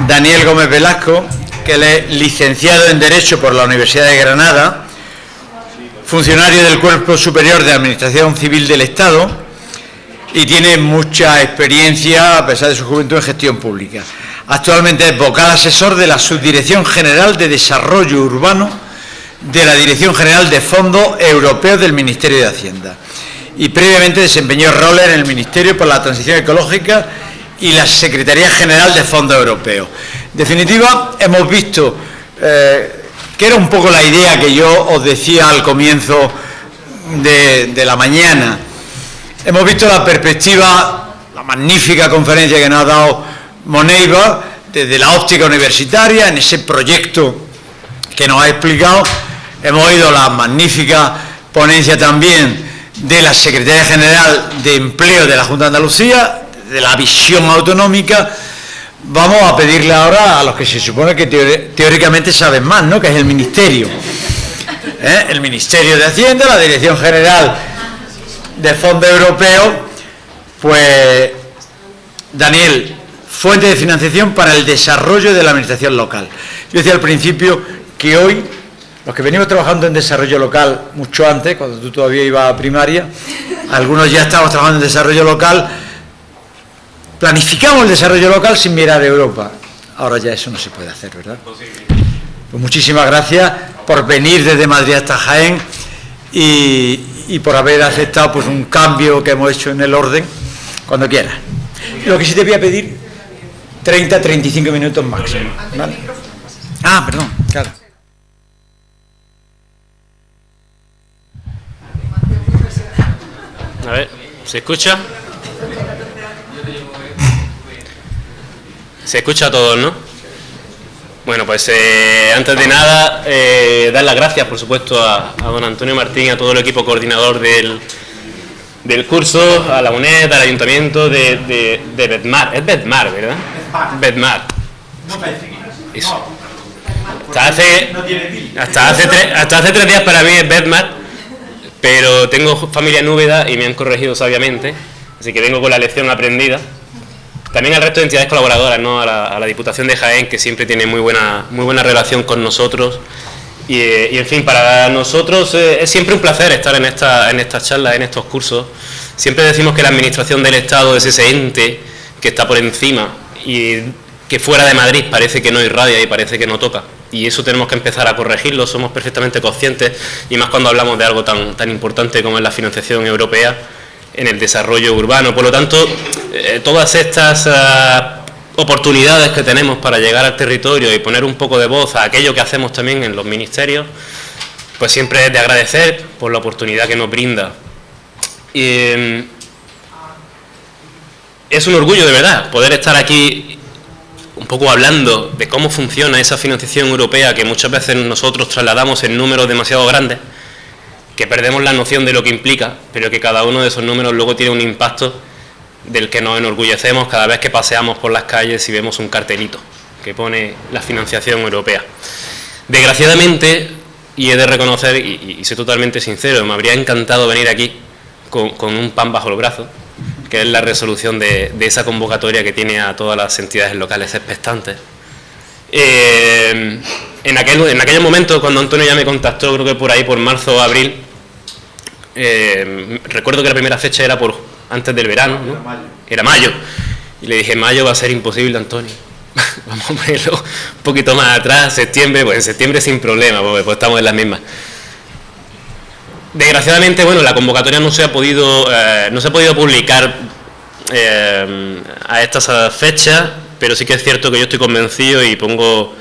Daniel Gómez Velasco, que él es licenciado en Derecho por la Universidad de Granada, funcionario del Cuerpo Superior de Administración Civil del Estado y tiene mucha experiencia, a pesar de su juventud, en gestión pública. Actualmente es vocal asesor de la Subdirección General de Desarrollo Urbano de la Dirección General de Fondos Europeos del Ministerio de Hacienda y previamente desempeñó roles en el Ministerio por la Transición Ecológica y la Secretaría General de Fondos Europeos. En definitiva, hemos visto que era un poco la idea que yo os decía al comienzo de la mañana. Hemos visto la perspectiva, la magnífica conferencia que nos ha dado Moneiva desde la óptica universitaria, en ese proyecto que nos ha explicado. Hemos oído la magnífica ponencia también de la Secretaría General de Empleo de la Junta de Andalucía, de la visión autonómica. Vamos a pedirle ahora a los que se supone que teóricamente saben más, ¿no?, que es el Ministerio. El Ministerio de Hacienda, la Dirección General de Fondos Europeos. Pues, Daniel, fuente de financiación para el desarrollo de la administración local. Yo decía al principio que hoy, los que venimos trabajando en desarrollo local mucho antes, cuando tú todavía ibas a primaria, algunos ya estábamos trabajando en desarrollo local, planificamos el desarrollo local sin mirar a Europa. Ahora ya eso no se puede hacer, ¿verdad? Pues muchísimas gracias por venir desde Madrid hasta Jaén y por haber aceptado pues un cambio que hemos hecho en el orden, cuando quieras. Lo que sí te voy a pedir, 30-35 minutos máximo, ¿vale? Ah, perdón, claro. A ver, ¿se escucha? Se escucha a todos, ¿no? Bueno, pues antes de nada, dar las gracias, por supuesto, a don Antonio Martín, a todo el equipo coordinador del curso, a la UNED, al Ayuntamiento de Bedmar. Es Bedmar, ¿verdad? Bedmar. Eso. Hasta hace 3 días para mí es Bedmar, pero tengo familia en Úbeda y me han corregido sabiamente, así que vengo con la lección aprendida. También al resto de entidades colaboradoras, ¿no? a la Diputación de Jaén, que siempre tiene muy buena relación con nosotros. Y en fin, para nosotros es siempre un placer estar en estas charlas, en estos cursos. Siempre decimos que la Administración del Estado es ese ente que está por encima y que fuera de Madrid parece que no irradia y parece que no toca. Y eso tenemos que empezar a corregirlo, somos perfectamente conscientes, y más cuando hablamos de algo tan importante como es la financiación europea en el desarrollo urbano. Por lo tanto, todas estas oportunidades que tenemos para llegar al territorio y poner un poco de voz a aquello que hacemos también en los ministerios, pues siempre es de agradecer por la oportunidad que nos brinda. Y es un orgullo de verdad poder estar aquí un poco hablando de cómo funciona esa financiación europea que muchas veces nosotros trasladamos en números demasiado grandes, que perdemos la noción de lo que implica, pero que cada uno de esos números luego tiene un impacto del que nos enorgullecemos cada vez que paseamos por las calles y vemos un cartelito que pone la financiación europea. Desgraciadamente, y he de reconocer, y soy totalmente sincero, me habría encantado venir aquí con un pan bajo el brazo, que es la resolución de esa convocatoria que tiene a todas las entidades locales expectantes. En aquellos momentos, cuando Antonio ya me contactó, creo que por ahí, por marzo o abril, recuerdo que la primera fecha era antes del verano, ¿no? Era mayo. Y le dije, mayo va a ser imposible, Antonio. Vamos a ponerlo un poquito más atrás, septiembre. Pues en septiembre sin problema, porque pues estamos en las mismas. Desgraciadamente, bueno, la convocatoria no se ha podido publicar a estas fechas, pero sí que es cierto que yo estoy convencido y pongo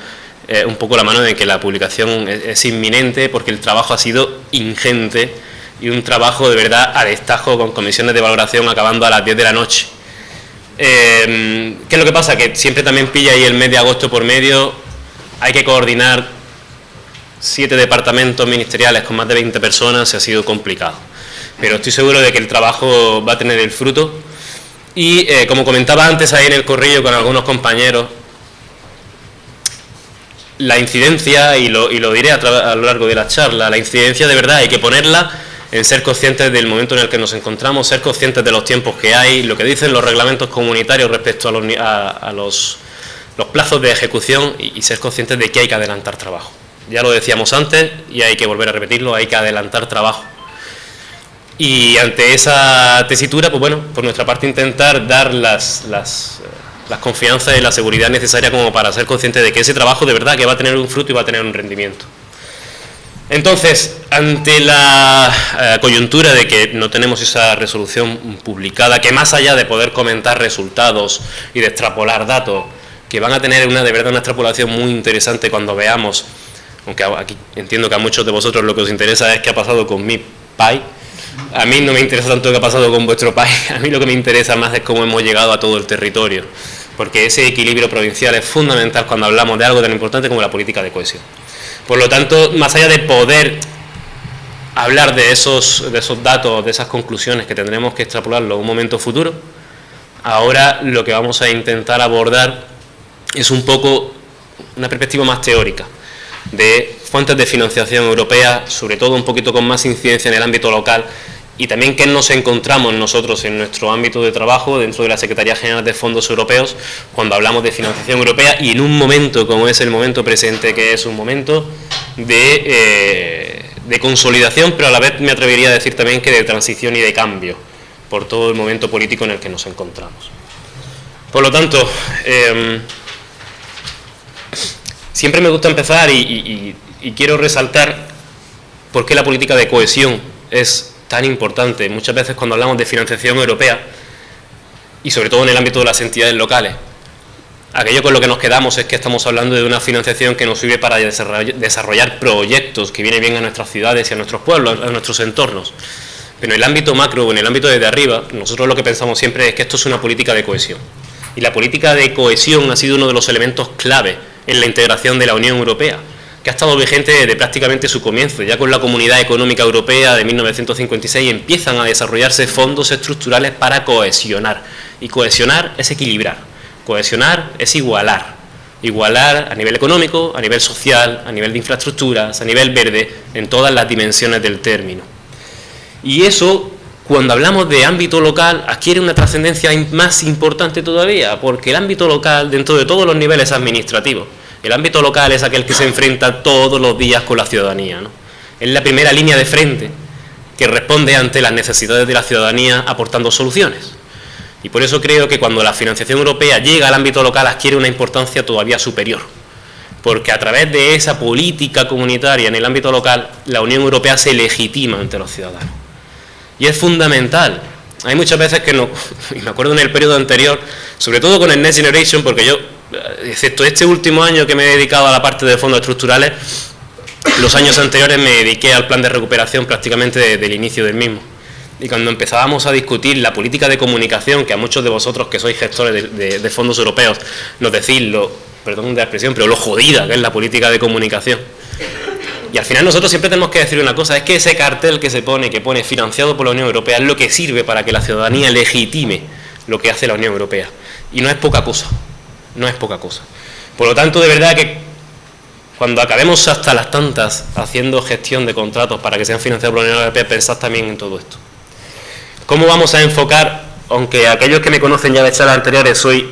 un poco la mano en que la publicación es inminente, porque el trabajo ha sido ingente y un trabajo de verdad a destajo, con comisiones de valoración acabando a las 10 de la noche. ¿Qué es lo que pasa? Que siempre también pilla ahí el mes de agosto por medio, hay que coordinar 7 departamentos ministeriales con más de 20 personas, y ha sido complicado. Pero estoy seguro de que el trabajo va a tener el fruto. Y como comentaba antes ahí en el corrillo con algunos compañeros, la incidencia, y lo diré a lo largo de la charla, la incidencia de verdad hay que ponerla en ser conscientes del momento en el que nos encontramos, ser conscientes de los tiempos que hay, lo que dicen los reglamentos comunitarios respecto a los plazos de ejecución y ser conscientes de que hay que adelantar trabajo. Ya lo decíamos antes y hay que volver a repetirlo, hay que adelantar trabajo. Y ante esa tesitura, pues bueno, por nuestra parte intentar dar las confianzas y la seguridad necesaria como para ser conscientes de que ese trabajo de verdad que va a tener un fruto y va a tener un rendimiento. Entonces, ante la coyuntura de que no tenemos esa resolución publicada, que más allá de poder comentar resultados y de extrapolar datos, que van a tener de verdad una extrapolación muy interesante cuando veamos, aunque aquí entiendo que a muchos de vosotros lo que os interesa es qué ha pasado con mi PAI, a mí no me interesa tanto qué ha pasado con vuestro PAI, a mí lo que me interesa más es cómo hemos llegado a todo el territorio, porque ese equilibrio provincial es fundamental cuando hablamos de algo tan importante como la política de cohesión. Por lo tanto, más allá de poder hablar de esos datos, de esas conclusiones que tendremos que extrapolarlo en un momento futuro, ahora lo que vamos a intentar abordar es un poco una perspectiva más teórica de fuentes de financiación europea, sobre todo un poquito con más incidencia en el ámbito local, y también qué nos encontramos nosotros en nuestro ámbito de trabajo dentro de la Secretaría General de Fondos Europeos cuando hablamos de financiación europea y en un momento como es el momento presente, que es un momento de consolidación, pero a la vez me atrevería a decir también que de transición y de cambio por todo el momento político en el que nos encontramos. Por lo tanto, siempre me gusta empezar y quiero resaltar por qué la política de cohesión es tan importante. Muchas veces cuando hablamos de financiación europea, y sobre todo en el ámbito de las entidades locales, aquello con lo que nos quedamos es que estamos hablando de una financiación que nos sirve para desarrollar proyectos que vienen bien a nuestras ciudades y a nuestros pueblos, a nuestros entornos. Pero en el ámbito macro, en el ámbito desde arriba, nosotros lo que pensamos siempre es que esto es una política de cohesión. Y la política de cohesión ha sido uno de los elementos clave en la integración de la Unión Europea, que ha estado vigente desde prácticamente su comienzo. Ya con la Comunidad Económica Europea de 1956 empiezan a desarrollarse fondos estructurales para cohesionar. Y cohesionar es equilibrar, cohesionar es igualar. Igualar a nivel económico, a nivel social, a nivel de infraestructuras, a nivel verde, en todas las dimensiones del término. Y eso, cuando hablamos de ámbito local, adquiere una trascendencia más importante todavía, porque el ámbito local, dentro de todos los niveles administrativos, el ámbito local es aquel que se enfrenta todos los días con la ciudadanía, ¿no? Es la primera línea de frente que responde ante las necesidades de la ciudadanía aportando soluciones. Y por eso creo que cuando la financiación europea llega al ámbito local adquiere una importancia todavía superior, porque a través de esa política comunitaria en el ámbito local, la Unión Europea se legitima ante los ciudadanos. Y es fundamental. Hay muchas veces que no, y me acuerdo en el periodo anterior, sobre todo con el Next Generation, porque yo, excepto este último año que me he dedicado a la parte de fondos estructurales, los años anteriores me dediqué al plan de recuperación prácticamente desde el inicio del mismo. Y cuando empezábamos a discutir la política de comunicación, que a muchos de vosotros que sois gestores de fondos europeos nos decís, perdón de la expresión, pero lo jodida que es la política de comunicación. Y al final nosotros siempre tenemos que decir una cosa, es que ese cartel que pone financiado por la Unión Europea es lo que sirve para que la ciudadanía legitime lo que hace la Unión Europea. Y no es poca cosa, no es poca cosa. Por lo tanto, de verdad que cuando acabemos hasta las tantas haciendo gestión de contratos para que sean financiados por la Unión Europea, pensad también en todo esto. ¿Cómo vamos a enfocar? Aunque aquellos que me conocen ya de charlas anteriores soy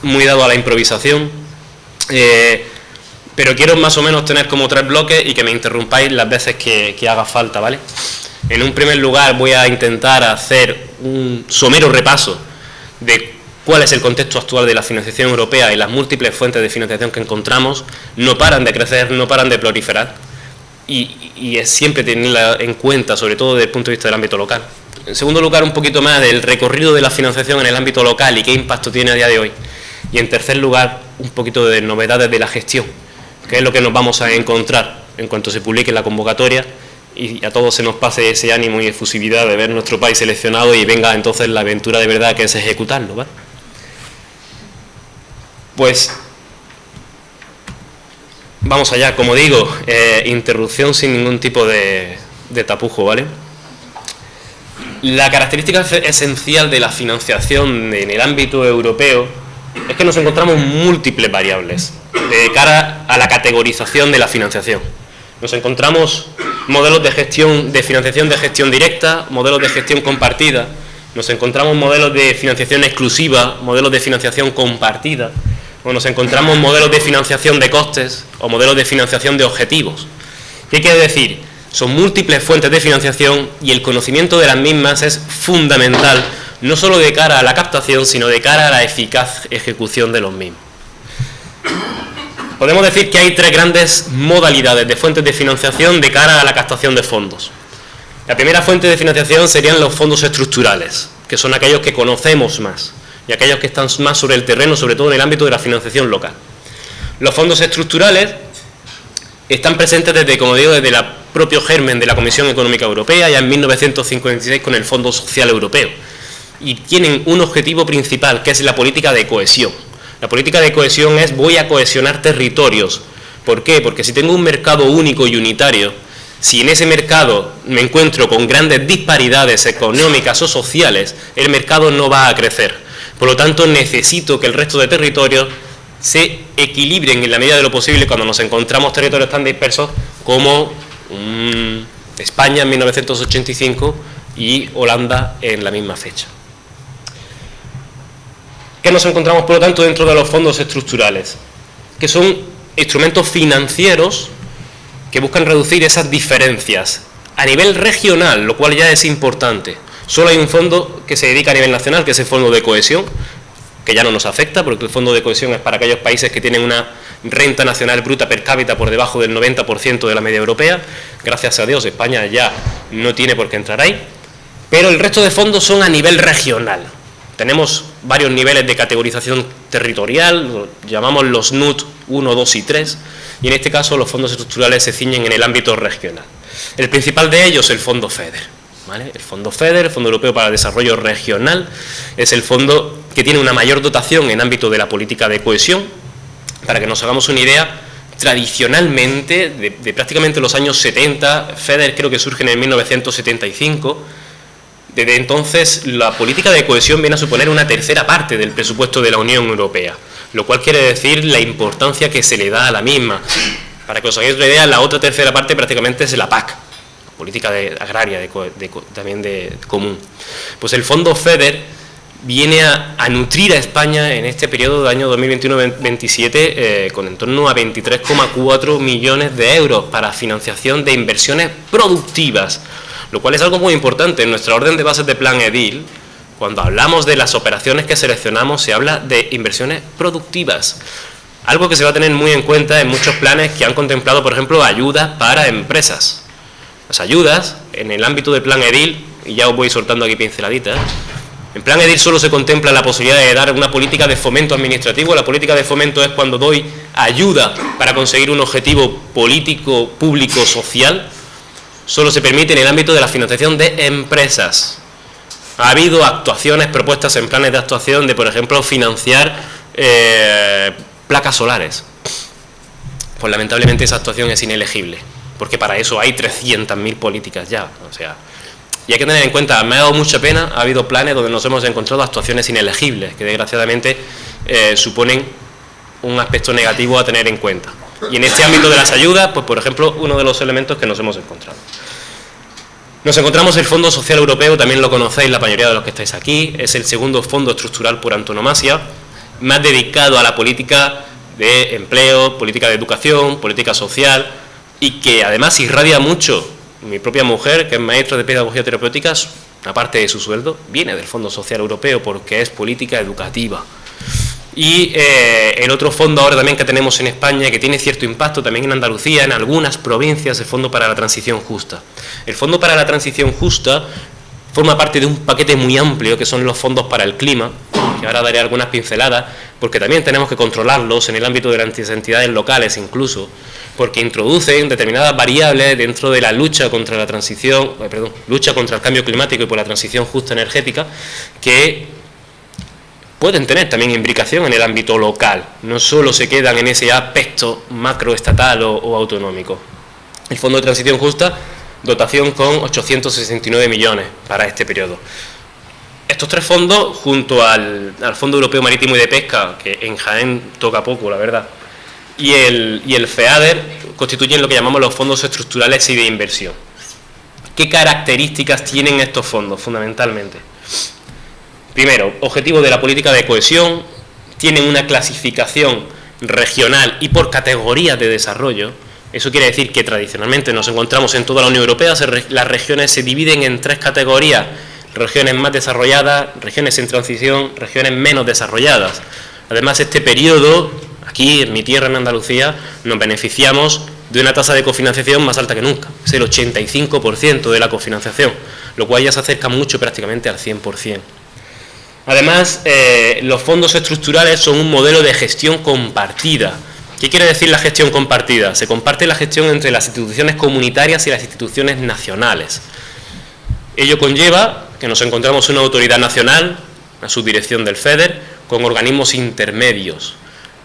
muy dado a la improvisación, pero quiero más o menos tener como 3 bloques y que me interrumpáis las veces que haga falta, ¿vale? En un primer lugar voy a intentar hacer un somero repaso de cuál es el contexto actual de la financiación europea y las múltiples fuentes de financiación que encontramos. No paran de crecer, no paran de proliferar y es siempre tenerla en cuenta, sobre todo desde el punto de vista del ámbito local. En segundo lugar, un poquito más del recorrido de la financiación en el ámbito local y qué impacto tiene a día de hoy. Y en tercer lugar, un poquito de novedades de la gestión, que es lo que nos vamos a encontrar en cuanto se publique la convocatoria y a todos se nos pase ese ánimo y efusividad de ver nuestro país seleccionado y venga entonces la aventura de verdad que es ejecutarlo, ¿vale? Pues vamos allá, como digo, interrupción sin ningún tipo de tapujo, ¿vale? La característica esencial de la financiación en el ámbito europeo es que nos encontramos múltiples variables de cara a la categorización de la financiación. Nos encontramos modelos de gestión, de financiación de gestión directa, modelos de gestión compartida, nos encontramos modelos de financiación exclusiva, modelos de financiación compartida, o nos encontramos modelos de financiación de costes o modelos de financiación de objetivos. ¿Qué quiere decir? Son múltiples fuentes de financiación y el conocimiento de las mismas es fundamental, no solo de cara a la captación, sino de cara a la eficaz ejecución de los mismos. Podemos decir que hay tres grandes modalidades de fuentes de financiación de cara a la captación de fondos. La primera fuente de financiación serían los fondos estructurales, que son aquellos que conocemos más y aquellos que están más sobre el terreno, sobre todo en el ámbito de la financiación local. Los fondos estructurales están presentes desde, como digo, desde el propio germen de la Comisión Económica Europea, ya en 1956 con el Fondo Social Europeo, y tienen un objetivo principal, que es la política de cohesión. La política de cohesión es: voy a cohesionar territorios. ¿Por qué? Porque si tengo un mercado único y unitario, si en ese mercado me encuentro con grandes disparidades económicas o sociales, el mercado no va a crecer. Por lo tanto, necesito que el resto de territorios se equilibren en la medida de lo posible cuando nos encontramos territorios tan dispersos como España en 1985 y Holanda en la misma fecha. ¿Qué nos encontramos, por lo tanto, dentro de los fondos estructurales? Que son instrumentos financieros que buscan reducir esas diferencias a nivel regional, lo cual ya es importante. Solo hay un fondo que se dedica a nivel nacional, que es el Fondo de Cohesión, que ya no nos afecta, porque el Fondo de Cohesión es para aquellos países que tienen una renta nacional bruta per cápita por debajo del 90% de la media europea. Gracias a Dios, España ya no tiene por qué entrar ahí. Pero el resto de fondos son a nivel regional. Tenemos varios niveles de categorización territorial, lo llamamos los NUT 1, 2 y 3, y en este caso los fondos estructurales se ciñen en el ámbito regional. El principal de ellos es el Fondo FEDER, ¿vale? El Fondo FEDER, el Fondo Europeo para el Desarrollo Regional, es el fondo que tiene una mayor dotación en ámbito de la política de cohesión. Para que nos hagamos una idea, tradicionalmente, de prácticamente los años 70, FEDER creo que surge en el 1975, desde entonces la política de cohesión viene a suponer una tercera parte del presupuesto de la Unión Europea, lo cual quiere decir la importancia que se le da a la misma. Para que os hagáis una idea, la otra tercera parte prácticamente es la PAC, política agraria también de común. Pues el Fondo FEDER viene a nutrir a España en este periodo de año 2021-27 con en torno a 23,4 millones de euros para financiación de inversiones productivas, lo cual es algo muy importante. En nuestra orden de bases de Plan EDIL, cuando hablamos de las operaciones que seleccionamos, se habla de inversiones productivas, algo que se va a tener muy en cuenta en muchos planes que han contemplado, por ejemplo, ayudas para empresas. Las ayudas, en el ámbito del Plan EDIL, y ya os voy soltando aquí pinceladitas, en Plan EDIL solo se contempla la posibilidad de dar una política de fomento administrativo. La política de fomento es cuando doy ayuda para conseguir un objetivo político, público, social. Solo se permite en el ámbito de la financiación de empresas. Ha habido actuaciones propuestas en planes de actuación de, por ejemplo, financiar placas solares. Pues lamentablemente esa actuación es inelegible, porque para eso hay 300.000 políticas ya. O sea, y hay que tener en cuenta, me ha dado mucha pena, ha habido planes donde nos hemos encontrado actuaciones inelegibles, que desgraciadamente suponen un aspecto negativo a tener en cuenta. Y en este ámbito de las ayudas, pues por ejemplo, uno de los elementos que nos hemos encontrado. Nos encontramos el Fondo Social Europeo, también lo conocéis la mayoría de los que estáis aquí, es el segundo fondo estructural por antonomasia, más dedicado a la política de empleo, política de educación, política social, y que además irradia mucho. Mi propia mujer, que es maestra de pedagogía terapéutica, aparte de su sueldo, viene del Fondo Social Europeo porque es política educativa. Y el otro fondo ahora también que tenemos en España, que tiene cierto impacto también en Andalucía, en algunas provincias, el Fondo para la Transición Justa. El Fondo para la Transición Justa forma parte de un paquete muy amplio que son los fondos para el clima, que ahora daré algunas pinceladas, porque también tenemos que controlarlos en el ámbito de las entidades locales incluso, porque introducen determinadas variables dentro de la lucha contra la transición, lucha contra el cambio climático y por la transición justa energética, que pueden tener también implicación en el ámbito local, no solo se quedan en ese aspecto macroestatal o autonómico. El Fondo de Transición Justa, dotación con 869 millones para este periodo. Estos tres fondos, junto al Fondo Europeo Marítimo y de Pesca, que en Jaén toca poco, la verdad, y el FEADER, constituyen lo que llamamos los fondos estructurales y de inversión. ¿Qué características tienen estos fondos, fundamentalmente? Primero, objetivo de la política de cohesión, tienen una clasificación regional y por categorías de desarrollo. Eso quiere decir que tradicionalmente nos encontramos en toda la Unión Europea, las regiones se dividen en 3 categorías: regiones más desarrolladas, regiones en transición, regiones menos desarrolladas. Además, este periodo, aquí en mi tierra, en Andalucía, nos beneficiamos de una tasa de cofinanciación más alta que nunca. Es el 85% de la cofinanciación, lo cual ya se acerca mucho, prácticamente al 100%. Además, los fondos estructurales son un modelo de gestión compartida. ¿Qué quiere decir la gestión compartida? Se comparte la gestión entre las instituciones comunitarias y las instituciones nacionales. Ello conlleva que nos encontramos una autoridad nacional, la subdirección del FEDER, con organismos intermedios.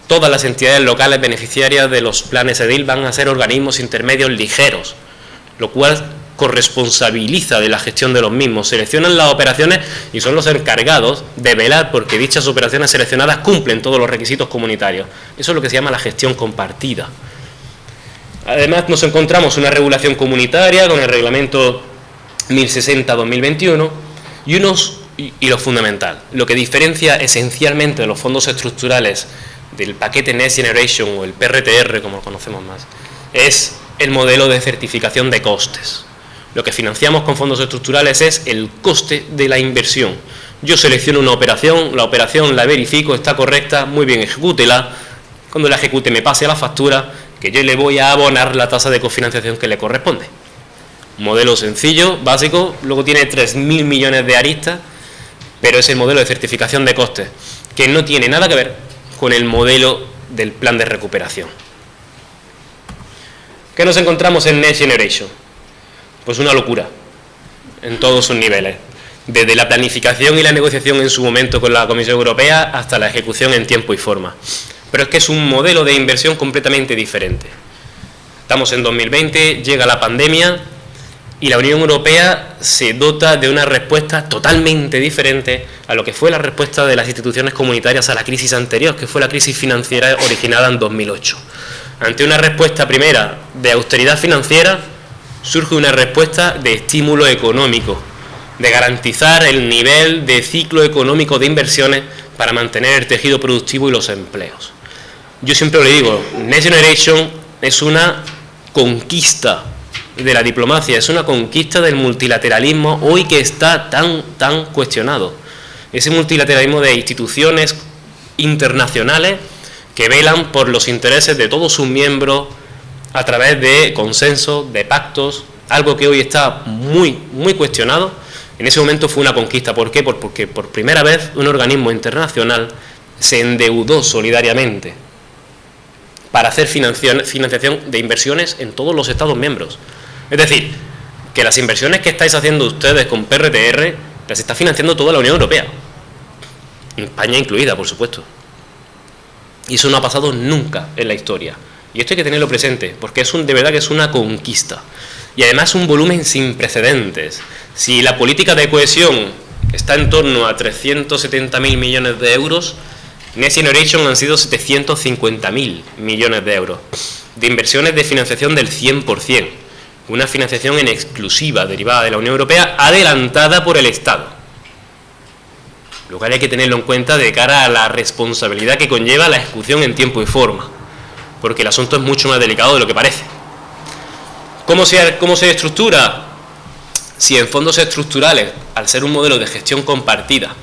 Todas las entidades locales beneficiarias de los planes EDIL van a ser organismos intermedios ligeros, lo cual corresponsabiliza de la gestión de los mismos. Seleccionan las operaciones y son los encargados de velar porque dichas operaciones seleccionadas cumplen todos los requisitos comunitarios. Eso es lo que se llama la gestión compartida. Además, nos encontramos una regulación comunitaria con el reglamento 1060-2021 y lo fundamental, lo que diferencia esencialmente de los fondos estructurales del paquete Next Generation o el PRTR, como lo conocemos más, es el modelo de certificación de costes. Lo que financiamos con fondos estructurales es el coste de la inversión. Yo selecciono una operación, la operación la verifico, está correcta, muy bien, ejecútela. Cuando la ejecute me pase a la factura, que yo le voy a abonar la tasa de cofinanciación que le corresponde. Modelo sencillo, básico, luego tiene 3.000 millones de aristas, pero es el modelo de certificación de costes, que no tiene nada que ver con el modelo del plan de recuperación. ¿Qué nos encontramos en Next Generation? Pues una locura, en todos sus niveles, desde la planificación y la negociación en su momento con la Comisión Europea hasta la ejecución en tiempo y forma. Pero es que es un modelo de inversión completamente diferente. Estamos en 2020, llega la pandemia y la Unión Europea se dota de una respuesta totalmente diferente a lo que fue la respuesta de las instituciones comunitarias a la crisis anterior, que fue la crisis financiera originada en 2008. Ante una respuesta primera de austeridad financiera, surge una respuesta de estímulo económico, de garantizar el nivel de ciclo económico de inversiones para mantener el tejido productivo y los empleos. Yo siempre lo digo, Next Generation es una conquista de la diplomacia, es una conquista del multilateralismo hoy que está tan cuestionado. Ese multilateralismo de instituciones internacionales que velan por los intereses de todos sus miembros a través de consensos, de pactos, algo que hoy está muy cuestionado. En ese momento fue una conquista. ¿Por qué? Porque por primera vez un organismo internacional se endeudó solidariamente para hacer financiación de inversiones en todos los Estados miembros. Es decir, que las inversiones que estáis haciendo ustedes con PRTR las está financiando toda la Unión Europea, España incluida, por supuesto. Y eso no ha pasado nunca en la historia. Y esto hay que tenerlo presente, porque de verdad que es una conquista. Y además un volumen sin precedentes. Si la política de cohesión está en torno a 370.000 millones de euros, Next Generation han sido 750.000 millones de euros, de inversiones de financiación del 100%, una financiación en exclusiva derivada de la Unión Europea, adelantada por el Estado. Lo cual hay que tenerlo en cuenta de cara a la responsabilidad que conlleva la ejecución en tiempo y forma, porque el asunto es mucho más delicado de lo que parece. ¿Cómo se estructura? Si en fondos estructurales, al ser un modelo de gestión compartida,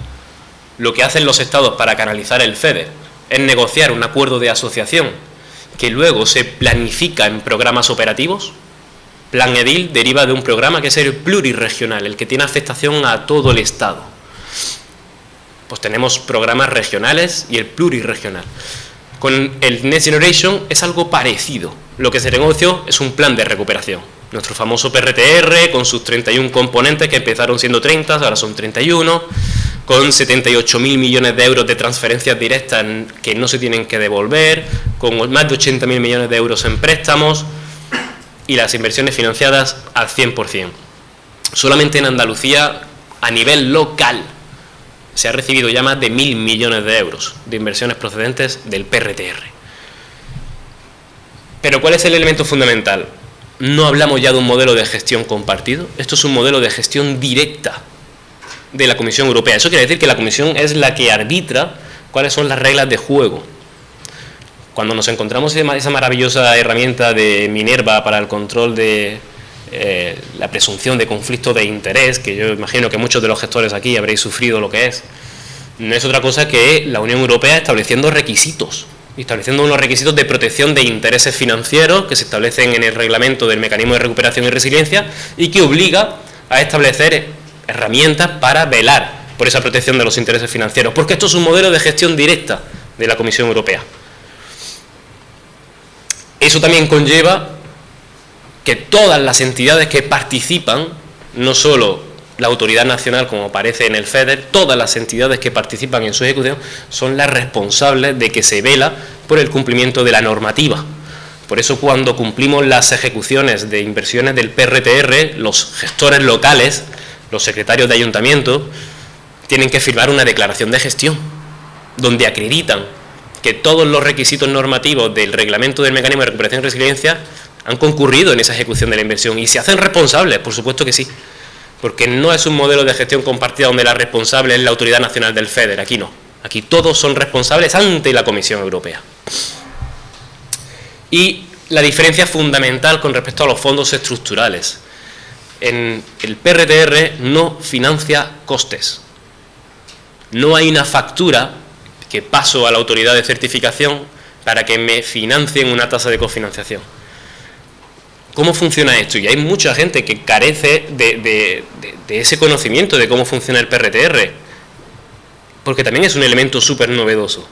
lo que hacen los estados para canalizar el FEDER es negociar un acuerdo de asociación que luego se planifica en programas operativos. Plan EDIL deriva de un programa que es el plurirregional, el que tiene afectación a todo el Estado. Pues tenemos programas regionales y el plurirregional. Con el Next Generation es algo parecido. Lo que se negoció es un plan de recuperación. Nuestro famoso PRTR, con sus 31 componentes, que empezaron siendo 30, ahora son 31, con 78.000 millones de euros de transferencias directas que no se tienen que devolver, con más de 80.000 millones de euros en préstamos y las inversiones financiadas al 100%. Solamente en Andalucía, a nivel local, se ha recibido ya más de 1.000 millones de euros de inversiones procedentes del PRTR. Pero ¿cuál es el elemento fundamental? No hablamos ya de un modelo de gestión compartido, esto es un modelo de gestión directa de la Comisión Europea. Eso quiere decir que la Comisión es la que arbitra cuáles son las reglas de juego. Cuando nos encontramos esa maravillosa herramienta de Minerva para el control de la presunción de conflicto de interés, que yo imagino que muchos de los gestores aquí habréis sufrido lo que es, no es otra cosa que la Unión Europea estableciendo requisitos, estableciendo unos requisitos de protección de intereses financieros que se establecen en el reglamento del mecanismo de recuperación y resiliencia y que obliga a establecer herramientas para velar por esa protección de los intereses financieros, porque esto es un modelo de gestión directa de la Comisión Europea. Eso también conlleva que todas las entidades que participan, no solo la autoridad nacional como aparece en el FEDER, todas las entidades que participan en su ejecución son las responsables de que se vela por el cumplimiento de la normativa. Por eso cuando cumplimos las ejecuciones de inversiones del PRTR, los gestores locales, los secretarios de ayuntamiento, tienen que firmar una declaración de gestión, donde acreditan que todos los requisitos normativos del reglamento del mecanismo de recuperación y resiliencia han concurrido en esa ejecución de la inversión y se hacen responsables, por supuesto que sí, porque no es un modelo de gestión compartida donde la responsable es la autoridad nacional del FEDER, aquí no, aquí todos son responsables ante la Comisión Europea. Y la diferencia fundamental con respecto a los fondos estructurales, en el PRTR no financia costes, no hay una factura que paso a la autoridad de certificación para que me financien una tasa de cofinanciación. ¿Cómo funciona esto? Y hay mucha gente que carece de ese conocimiento de cómo funciona el PRTR, porque también es un elemento súper novedoso.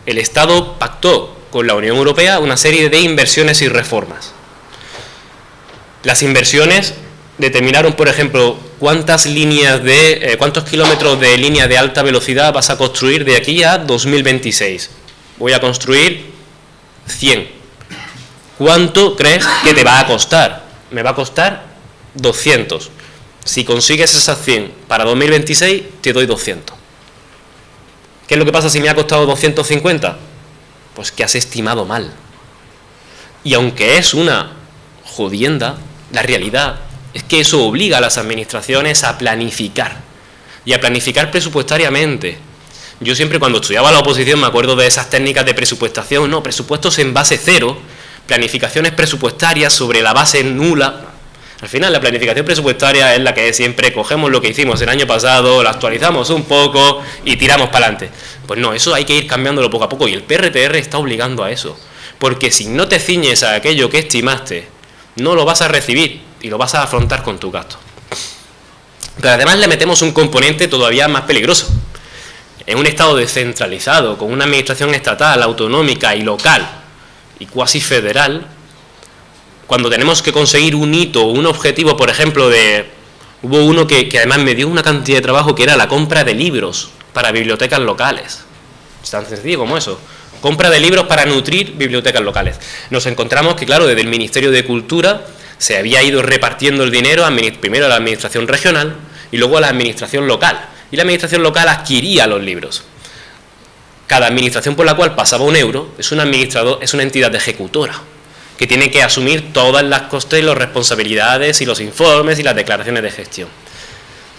El Estado pactó con la Unión Europea una serie de inversiones y reformas. Las inversiones determinaron, por ejemplo, cuántos kilómetros de línea de alta velocidad vas a construir de aquí a 2026. Voy a construir 100. ¿Cuánto crees que te va a costar? Me va a costar 200. Si consigues esas 100 para 2026, te doy 200. ¿Qué es lo que pasa si me ha costado 250? Pues que has estimado mal. Y aunque es una jodienda, la realidad es que eso obliga a las administraciones a planificar. Y a planificar presupuestariamente. Yo siempre cuando estudiaba la oposición me acuerdo de esas técnicas de presupuestación, no, presupuestos en base cero, planificaciones presupuestarias sobre la base nula. Al final la planificación presupuestaria es la que siempre cogemos lo que hicimos el año pasado, lo actualizamos un poco y tiramos para adelante. Pues no, eso hay que ir cambiándolo poco a poco y el PRTR está obligando a eso. Porque si no te ciñes a aquello que estimaste, no lo vas a recibir y lo vas a afrontar con tu gasto. Pero además le metemos un componente todavía más peligroso. En un Estado descentralizado, con una administración estatal, autonómica y local, y cuasi federal, cuando tenemos que conseguir un hito, un objetivo, por ejemplo, hubo uno que además me dio una cantidad de trabajo que era la compra de libros para bibliotecas locales. Es tan sencillo como eso. Compra de libros para nutrir bibliotecas locales. Nos encontramos que, claro, desde el Ministerio de Cultura se había ido repartiendo el dinero primero a la administración regional y luego a la administración local. Y la administración local adquiría los libros. Cada administración por la cual pasaba un euro es una entidad ejecutora que tiene que asumir todas las costes y las responsabilidades y los informes y las declaraciones de gestión.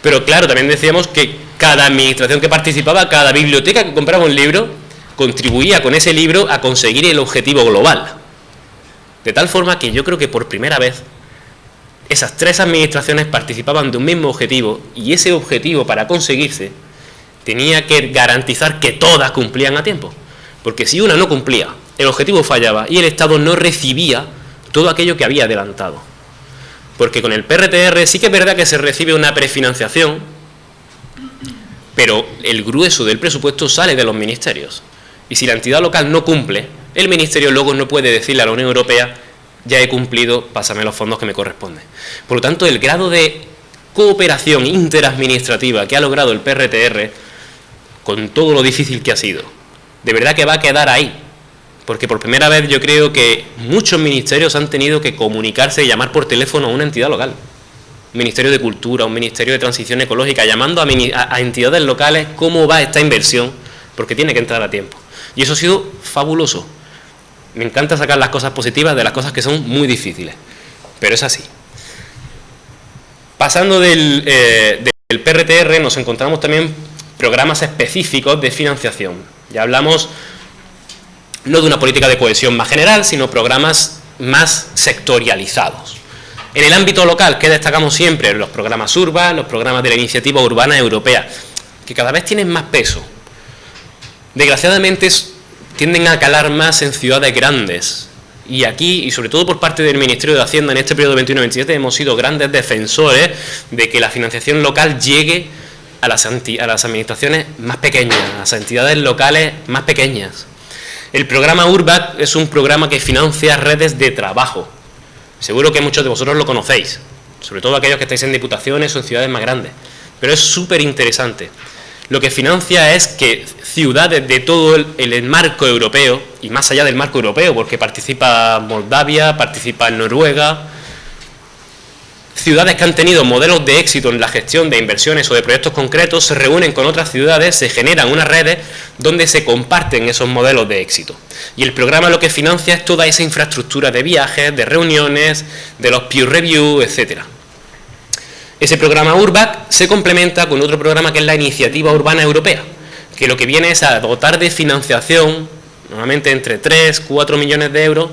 Pero claro, también decíamos que cada administración que participaba, cada biblioteca que compraba un libro, contribuía con ese libro a conseguir el objetivo global. De tal forma que yo creo que por primera vez esas tres administraciones participaban de un mismo objetivo y ese objetivo para conseguirse tenía que garantizar que todas cumplían a tiempo. Porque si una no cumplía, el objetivo fallaba y el Estado no recibía todo aquello que había adelantado. Porque con el PRTR sí que es verdad que se recibe una prefinanciación, pero el grueso del presupuesto sale de los ministerios. Y si la entidad local no cumple, el ministerio luego no puede decirle a la Unión Europea: ya he cumplido, pásame los fondos que me corresponden. Por lo tanto, el grado de cooperación interadministrativa que ha logrado el PRTR, con todo lo difícil que ha sido, de verdad que va a quedar ahí. Porque por primera vez yo creo que muchos ministerios han tenido que comunicarse y llamar por teléfono a una entidad local. Un Ministerio de Cultura, un Ministerio de Transición Ecológica, llamando a entidades locales cómo va esta inversión, porque tiene que entrar a tiempo. Y eso ha sido fabuloso. Me encanta sacar las cosas positivas de las cosas que son muy difíciles, pero es así. Pasando del PRTR nos encontramos también programas específicos de financiación. Ya hablamos no de una política de cohesión más general, sino programas más sectorializados. En el ámbito local, ¿qué destacamos siempre? Los programas URBA, los programas de la Iniciativa Urbana Europea, que cada vez tienen más peso. Desgraciadamente tienden a calar más en ciudades grandes. Y aquí, y sobre todo por parte del Ministerio de Hacienda en este periodo 21-27, hemos sido grandes defensores de que la financiación local llegue a las administraciones más pequeñas, a las entidades locales más pequeñas. El programa URBAC es un programa que financia redes de trabajo. Seguro que muchos de vosotros lo conocéis, sobre todo aquellos que estáis en diputaciones o en ciudades más grandes. Pero es súper interesante. Lo que financia es que ciudades de todo el marco europeo, y más allá del marco europeo, porque participa Moldavia, participa Noruega, ciudades que han tenido modelos de éxito en la gestión de inversiones o de proyectos concretos, se reúnen con otras ciudades, se generan unas redes donde se comparten esos modelos de éxito. Y el programa lo que financia es toda esa infraestructura de viajes, de reuniones, de los peer review, etc. Ese programa URBAC se complementa con otro programa que es la Iniciativa Urbana Europea, que lo que viene es a dotar de financiación, normalmente entre 3 y 4 millones de euros,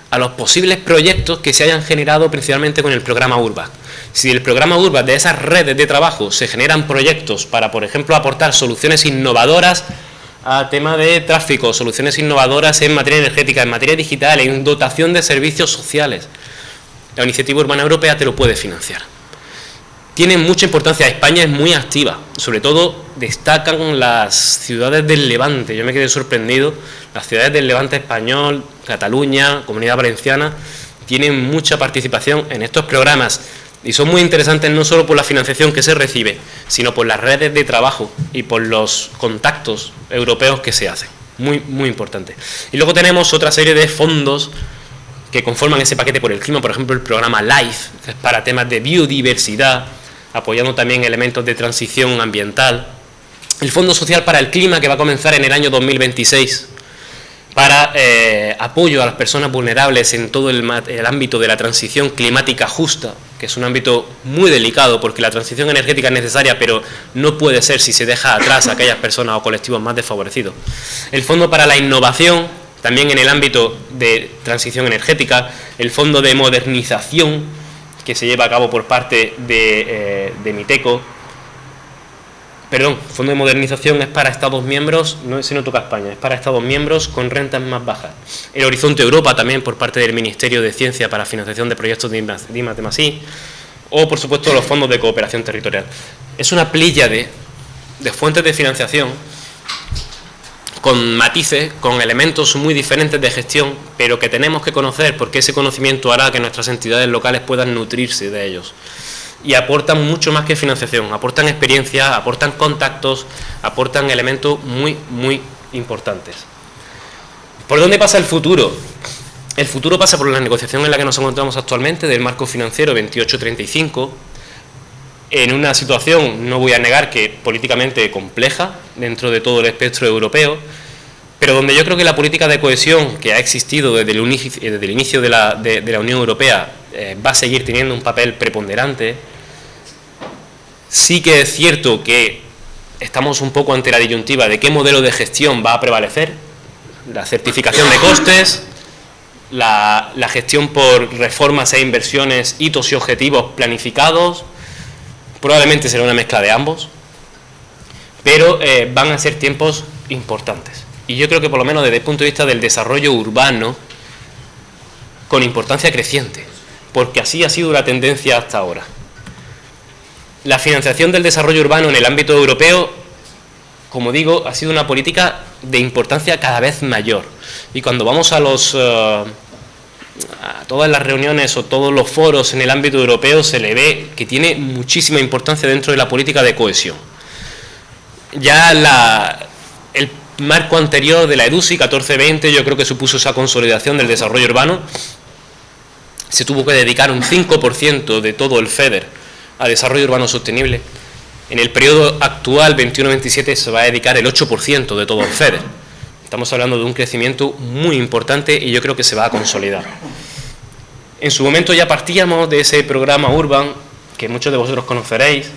a los posibles proyectos que se hayan generado principalmente con el programa URBAC. Si del programa URBAC, de esas redes de trabajo, se generan proyectos para, por ejemplo, aportar soluciones innovadoras a tema de tráfico, soluciones innovadoras en materia energética, en materia digital, en dotación de servicios sociales, la Iniciativa Urbana Europea te lo puede financiar. Tiene mucha importancia, España es muy activa, sobre todo destacan las ciudades del Levante, yo me quedé sorprendido, las ciudades del Levante español, Cataluña, Comunidad Valenciana, tienen mucha participación en estos programas y son muy interesantes no solo por la financiación que se recibe, sino por las redes de trabajo y por los contactos europeos que se hacen, muy importante. Y luego tenemos otra serie de fondos que conforman ese paquete por el clima, por ejemplo el programa LIFE, que es para temas de biodiversidad, apoyando también elementos de transición ambiental. El Fondo Social para el Clima, que va a comenzar en el año 2026, para apoyo a las personas vulnerables en todo el ámbito de la transición climática justa, que es un ámbito muy delicado, porque la transición energética es necesaria, pero no puede ser si se deja atrás a aquellas personas o colectivos más desfavorecidos. El Fondo para la Innovación, también en el ámbito de transición energética, el Fondo de Modernización, que se lleva a cabo por parte de Miteco. Perdón, Fondo de Modernización es para Estados miembros, ese no toca España, es para Estados miembros con rentas más bajas. El Horizonte Europa también por parte del Ministerio de Ciencia para financiación de proyectos de I+D+I, o por supuesto los fondos de cooperación territorial. Es una pléyade de fuentes de financiación con matices, con elementos muy diferentes de gestión, pero que tenemos que conocer porque ese conocimiento hará que nuestras entidades locales puedan nutrirse de ellos. Y aportan mucho más que financiación, aportan experiencia, aportan contactos, aportan elementos muy importantes. ¿Por dónde pasa el futuro? El futuro pasa por la negociación en la que nos encontramos actualmente del marco financiero 28-35, en una situación, no voy a negar que políticamente compleja dentro de todo el espectro europeo, pero donde yo creo que la política de cohesión que ha existido desde el inicio de la Unión Europea va a seguir teniendo un papel preponderante. Sí que es cierto que estamos un poco ante la disyuntiva de qué modelo de gestión va a prevalecer, la certificación de costes, la gestión por reformas e inversiones, hitos y objetivos planificados. Probablemente será una mezcla de ambos, pero van a ser tiempos importantes. Y yo creo que por lo menos desde el punto de vista del desarrollo urbano, con importancia creciente, porque así ha sido la tendencia hasta ahora. La financiación del desarrollo urbano en el ámbito europeo, como digo, ha sido una política de importancia cada vez mayor. Y cuando vamos a todas las reuniones o todos los foros en el ámbito europeo se le ve que tiene muchísima importancia dentro de la política de cohesión. Ya el marco anterior de la EDUSI 14-20 yo creo que supuso esa consolidación del desarrollo urbano. Se tuvo que dedicar un 5% de todo el FEDER a desarrollo urbano sostenible. En el periodo actual 21-27 se va a dedicar el 8% de todo el FEDER. Estamos hablando de un crecimiento muy importante y yo creo que se va a consolidar. En su momento ya partíamos de ese programa Urban, que muchos de vosotros conoceréis.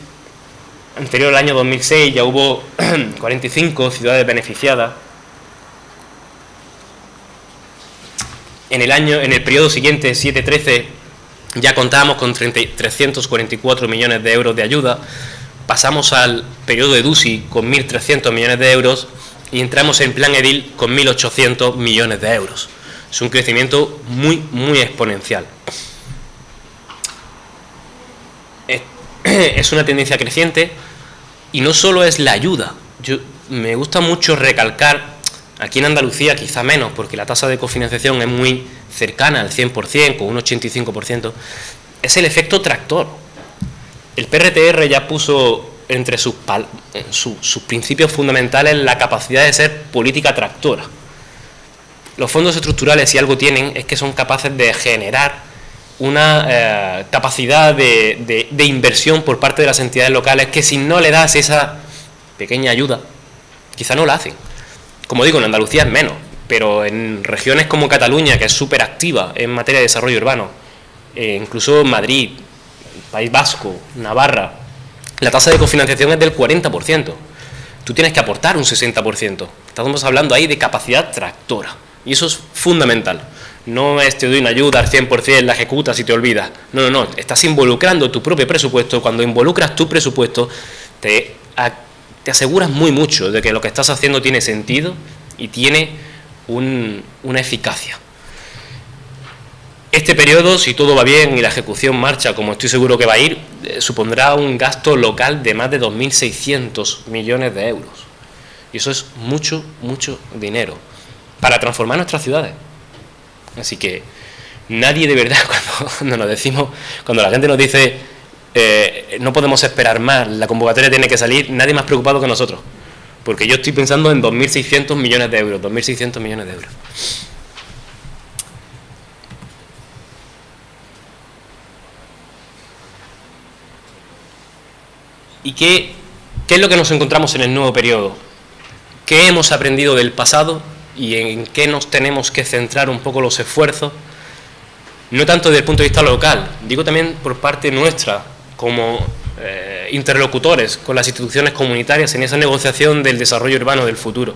Anterior al año 2006 ya hubo 45 ciudades beneficiadas. En el periodo siguiente, 7-13, ya contábamos con 344 millones de euros de ayuda. Pasamos al periodo de Dusi con 1.300 millones de euros y entramos en Plan Edil con 1.800 millones de euros. Es un crecimiento muy, muy exponencial. Es una tendencia creciente y no solo es la ayuda. Me gusta mucho recalcar, aquí en Andalucía quizá menos, porque la tasa de cofinanciación es muy cercana al 100%, con un 85%, es el efecto tractor. El PRTR ya puso entre sus principios fundamentales la capacidad de ser política tractora. Los fondos estructurales, si algo tienen, es que son capaces de generar una capacidad de inversión por parte de las entidades locales que si no le das esa pequeña ayuda, quizá no la hacen. Como digo, en Andalucía es menos, pero en regiones como Cataluña, que es súper activa en materia de desarrollo urbano, incluso Madrid, País Vasco, Navarra, la tasa de cofinanciación es del 40%. Tú tienes que aportar un 60%. Estamos hablando ahí de capacidad tractora. Y eso es fundamental. No es te doy una ayuda al 100%, la ejecutas y te olvidas. No. Estás involucrando tu propio presupuesto. Cuando involucras tu presupuesto, te aseguras muy mucho de que lo que estás haciendo tiene sentido y tiene una eficacia. Este periodo, si todo va bien y la ejecución marcha como estoy seguro que va a ir, supondrá un gasto local de más de 2.600 millones de euros. Y eso es mucho, mucho dinero para transformar nuestras ciudades. Así que nadie de verdad, cuando la gente nos dice no podemos esperar más, la convocatoria tiene que salir, nadie más preocupado que nosotros. Porque yo estoy pensando en 2.600 millones de euros, 2.600 millones de euros. ¿Y qué es lo que nos encontramos en el nuevo periodo? ¿Qué hemos aprendido del pasado y en qué nos tenemos que centrar un poco los esfuerzos? No tanto desde el punto de vista local, digo también por parte nuestra, como interlocutores con las instituciones comunitarias en esa negociación del desarrollo urbano del futuro.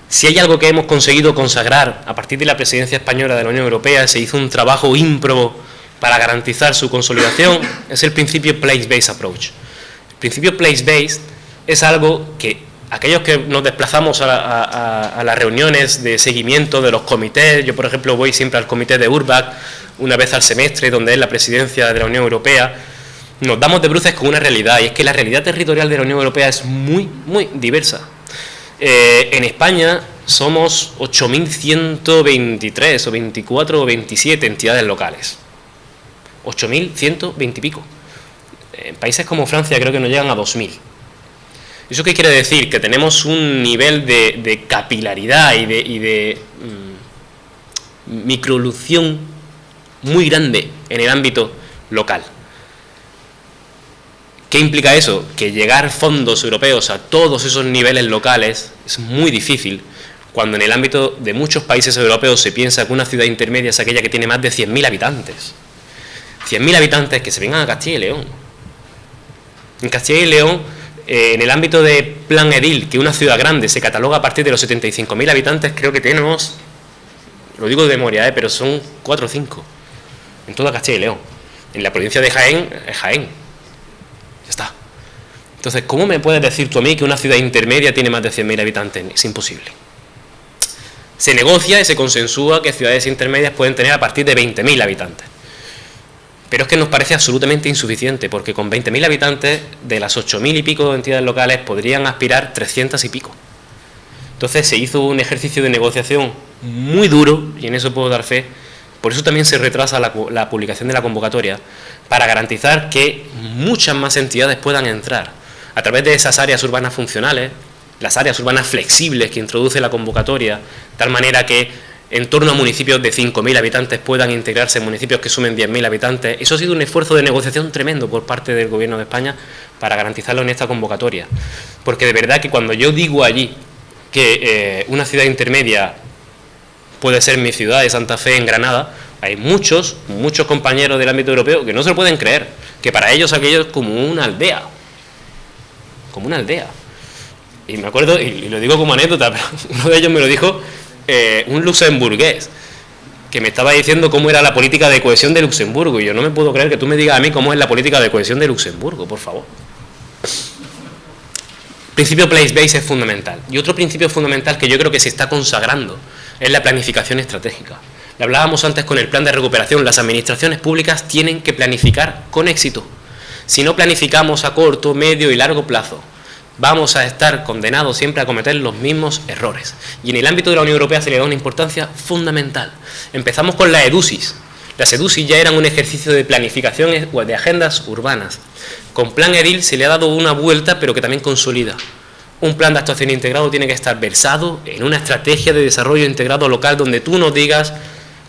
Si hay algo que hemos conseguido consagrar a partir de la presidencia española de la Unión Europea, se hizo un trabajo ímprobo para garantizar su consolidación, es el principio Place-Based Approach. El principio Place-Based es algo que aquellos que nos desplazamos a las reuniones de seguimiento de los comités, yo por ejemplo voy siempre al comité de URBAC una vez al semestre, donde es la presidencia de la Unión Europea, nos damos de bruces con una realidad, y es que la realidad territorial de la Unión Europea es muy, muy diversa. En España somos 8.123 o 24 o 27 entidades locales. 8.120 y pico. En países como Francia creo que no llegan a 2.000. ¿Eso qué quiere decir? Que tenemos un nivel de capilaridad y de microlución muy grande en el ámbito local. ¿Qué implica eso? Que llegar fondos europeos a todos esos niveles locales es muy difícil, cuando en el ámbito de muchos países europeos se piensa que una ciudad intermedia es aquella que tiene más de 100.000 habitantes. 100.000 habitantes que se vengan a Castilla y León. En Castilla y León, en el ámbito de Plan Edil, que una ciudad grande se cataloga a partir de los 75.000 habitantes, creo que tenemos, lo digo de memoria, pero son 4 o 5, en toda Castilla y León. En la provincia de Jaén, es Jaén. Ya está. Entonces, ¿cómo me puedes decir tú a mí que una ciudad intermedia tiene más de 100.000 habitantes? Es imposible. Se negocia y se consensúa que ciudades intermedias pueden tener a partir de 20.000 habitantes. Pero es que nos parece absolutamente insuficiente, porque con 20.000 habitantes, de las 8.000 y pico entidades locales, podrían aspirar 300 y pico. Entonces se hizo un ejercicio de negociación muy duro, y en eso puedo dar fe. Por eso también se retrasa la publicación de la convocatoria, para garantizar que muchas más entidades puedan entrar a través de esas áreas urbanas funcionales, las áreas urbanas flexibles que introduce la convocatoria, de tal manera que en torno a municipios de 5.000 habitantes puedan integrarse en municipios que sumen 10.000 habitantes. Eso ha sido un esfuerzo de negociación tremendo por parte del Gobierno de España para garantizarlo en esta convocatoria. Porque de verdad que cuando yo digo allí que una ciudad intermedia puede ser mi ciudad de Santa Fe en Granada, hay muchos compañeros del ámbito europeo que no se lo pueden creer, que para ellos aquello es como una aldea. Como una aldea. Y me acuerdo, y lo digo como anécdota, pero uno de ellos me lo dijo, un luxemburgués. que me estaba diciendo cómo era la política de cohesión de Luxemburgo, y yo no me puedo creer que tú me digas a mí cómo es la política de cohesión de Luxemburgo, por favor. El principio place-based es fundamental. Y otro principio fundamental que yo creo que se está consagrando es la planificación estratégica. Le hablábamos antes con el plan de recuperación, las administraciones públicas tienen que planificar con éxito. Si no planificamos a corto, medio y largo plazo, vamos a estar condenados siempre a cometer los mismos errores. Y en el ámbito de la Unión Europea se le da una importancia fundamental. Empezamos con la EDUSIS. Las EDUSIS ya eran un ejercicio de planificación de agendas urbanas. Con Plan EDIL se le ha dado una vuelta, pero que también consolida. Un plan de actuación integrado tiene que estar versado en una estrategia de desarrollo integrado local donde tú nos digas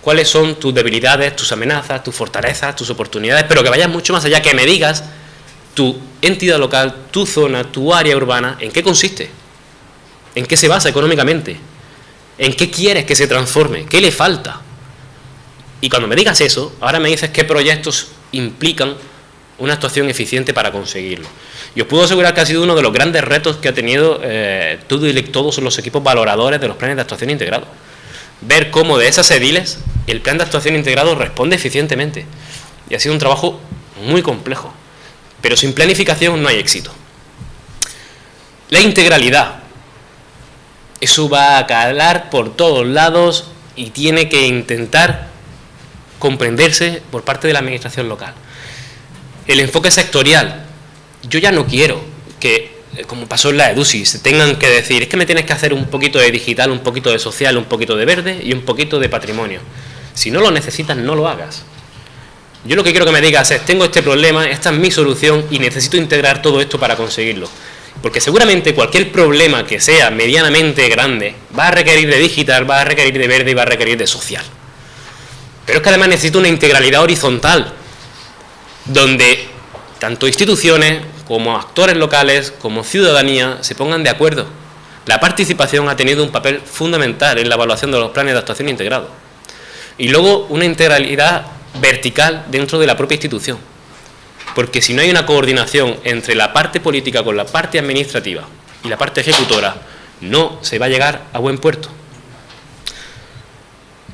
cuáles son tus debilidades, tus amenazas, tus fortalezas, tus oportunidades, pero que vayas mucho más allá, que me digas tu entidad local, tu zona, tu área urbana, ¿en qué consiste? ¿En qué se basa económicamente? ¿En qué quieres que se transforme? ¿Qué le falta? Y cuando me digas eso, ahora me dices qué proyectos implican una actuación eficiente para conseguirlo. Y os puedo asegurar que ha sido uno de los grandes retos que ha tenido todos los equipos valoradores de los planes de actuación integrado. Ver cómo de esas ediles el plan de actuación integrado responde eficientemente. Y ha sido un trabajo muy complejo. Pero sin planificación no hay éxito. La integralidad. Eso va a calar por todos lados y tiene que intentar comprenderse por parte de la administración local. El enfoque sectorial. Yo ya no quiero que, como pasó en la EDUSI, se tengan que decir, es que me tienes que hacer un poquito de digital, un poquito de social, un poquito de verde y un poquito de patrimonio. Si no lo necesitas, no lo hagas. Yo lo que quiero que me digas es, tengo este problema, esta es mi solución y necesito integrar todo esto para conseguirlo. Porque seguramente cualquier problema que sea medianamente grande va a requerir de digital, va a requerir de verde y va a requerir de social. Pero es que además necesito una integralidad horizontal, donde tanto instituciones como actores locales, como ciudadanía, se pongan de acuerdo. La participación ha tenido un papel fundamental en la evaluación de los planes de actuación integrados. Y luego una integralidad vertical dentro de la propia institución. Porque si no hay una coordinación entre la parte política con la parte administrativa y la parte ejecutora, no se va a llegar a buen puerto.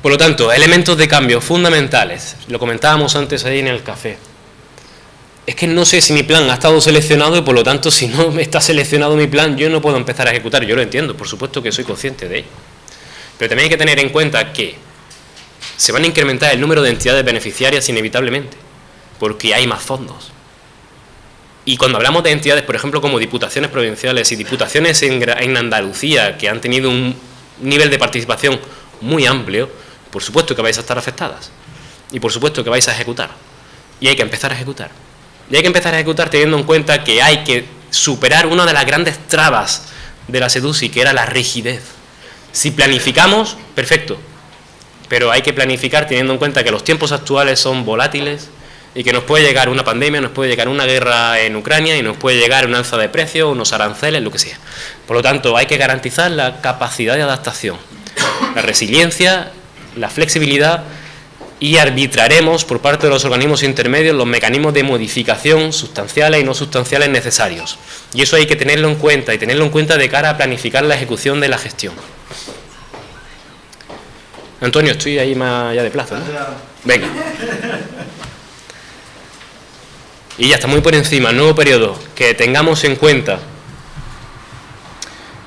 Por lo tanto, elementos de cambio fundamentales, lo comentábamos antes ahí en el café. Es que no sé si mi plan ha estado seleccionado y por lo tanto si no me está seleccionado mi plan yo no puedo empezar a ejecutar. Yo lo entiendo, por supuesto que soy consciente de ello. Pero también hay que tener en cuenta que se van a incrementar el número de entidades beneficiarias inevitablemente, porque hay más fondos. Y cuando hablamos de entidades, por ejemplo, como diputaciones provinciales y diputaciones en Andalucía, que han tenido un nivel de participación muy amplio, por supuesto que vais a estar afectadas. Y por supuesto que vais a ejecutar. Y hay que empezar a ejecutar. Y hay que empezar a ejecutar teniendo en cuenta que hay que superar una de las grandes trabas de la SEDUSI, que era la rigidez. Si planificamos, perfecto. Pero hay que planificar teniendo en cuenta que los tiempos actuales son volátiles y que nos puede llegar una pandemia, nos puede llegar una guerra en Ucrania y nos puede llegar un alza de precios, unos aranceles, lo que sea. Por lo tanto, hay que garantizar la capacidad de adaptación, la resiliencia, la flexibilidad y arbitraremos por parte de los organismos intermedios los mecanismos de modificación sustanciales y no sustanciales necesarios. Y eso hay que tenerlo en cuenta y tenerlo en cuenta de cara a planificar la ejecución de la gestión. Antonio, estoy ahí más allá de plazo, ¿no? Venga. Y ya está muy por encima, nuevo periodo, que tengamos en cuenta